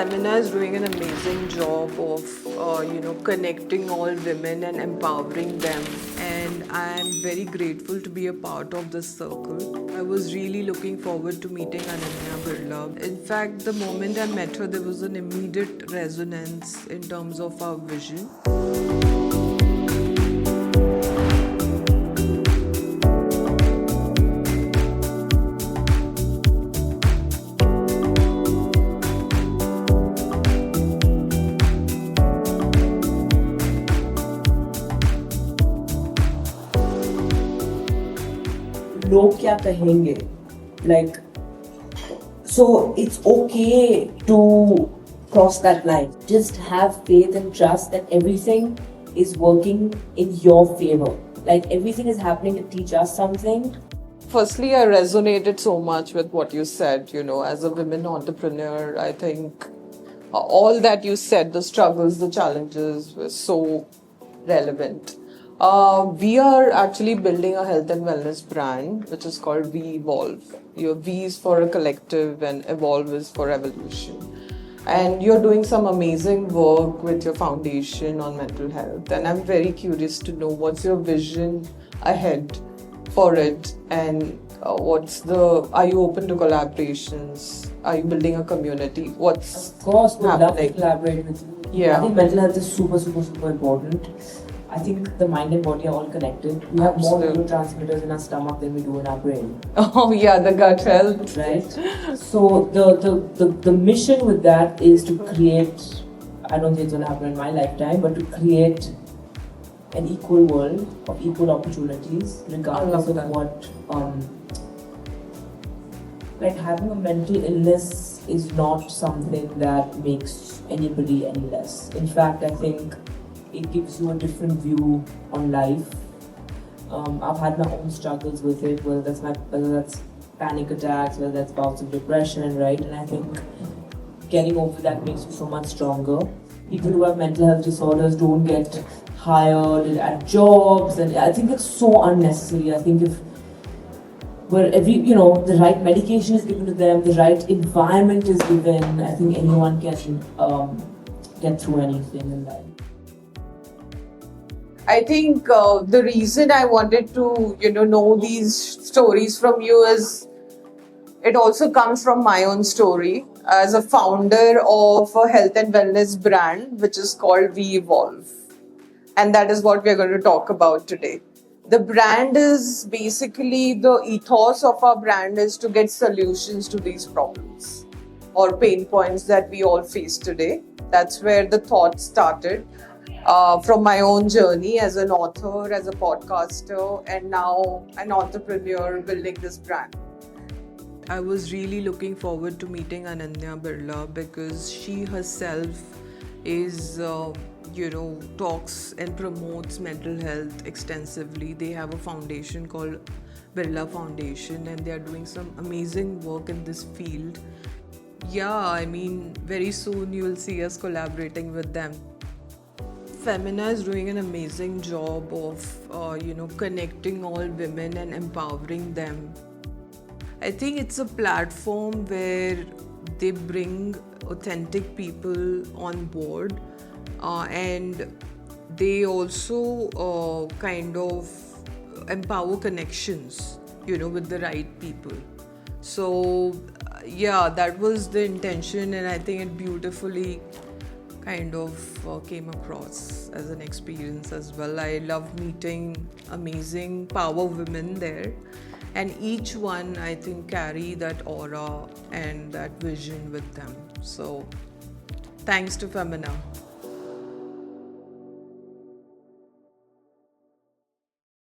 Femina is doing an amazing job of, connecting all women and empowering them. And I'm very grateful to be a part of this circle. I was really looking forward to meeting Ananya Birla. In fact, the moment I met her, there was an immediate resonance in terms of our vision. लोग क्या कहेंगे like so it's okay to cross that line. Just have faith and trust that everything is working in your favor, like everything is happening to teach us something. Firstly, I resonated so much with what you said. As a women entrepreneur, I think all that you said, the struggles, the challenges, were so relevant. We are actually building a health and wellness brand, which is called We Evolve. Your V is for a collective and Evolve is for evolution. And you're doing some amazing work with your foundation on mental health. And I'm very curious to know what's your vision ahead for it, and are you open to collaborations? Are you building a community? Of course, we'd love to happening? collaborate with you. Yeah. I think mental health is super, super, super important. I think the mind and body are all connected. We have more Absolutely. neurotransmitters in our stomach than we do in our brain. Oh yeah, the gut health. Right? So the mission with that is to create, I don't think it's going to happen in my lifetime, but to create an equal world of equal opportunities, regardless of what, like having a mental illness is not something that makes anybody any less. In fact, I think it gives you a different view on life. I've had my own struggles with it, whether that's panic attacks, whether that's bouts of depression, right? And I think getting over that makes you so much stronger. People who have mental health disorders don't get hired at jobs, and I think it's so unnecessary. I think if the right medication is given to them, the right environment is given, I think anyone can get through anything in life. I think the reason I wanted to, know these stories from you is it also comes from my own story as a founder of a health and wellness brand, which is called We Evolve. And that is what we're going to talk about today. The brand is basically, the ethos of our brand is to get solutions to these problems or pain points that we all face today. That's where the thought started. From my own journey as an author, as a podcaster, and now an entrepreneur building this brand. I was really looking forward to meeting Ananya Birla because she herself is, talks and promotes mental health extensively. They have a foundation called Birla Foundation, and they are doing some amazing work in this field. Yeah, I mean, very soon you will see us collaborating with them. Femina is doing an amazing job of, connecting all women and empowering them. I think it's a platform where they bring authentic people on board, and they also kind of empower connections, with the right people. So, that was the intention, and I think it beautifully kind of came across as an experience as well. I love meeting amazing power women there, and each one I think carry that aura and that vision with them. So thanks to Femina.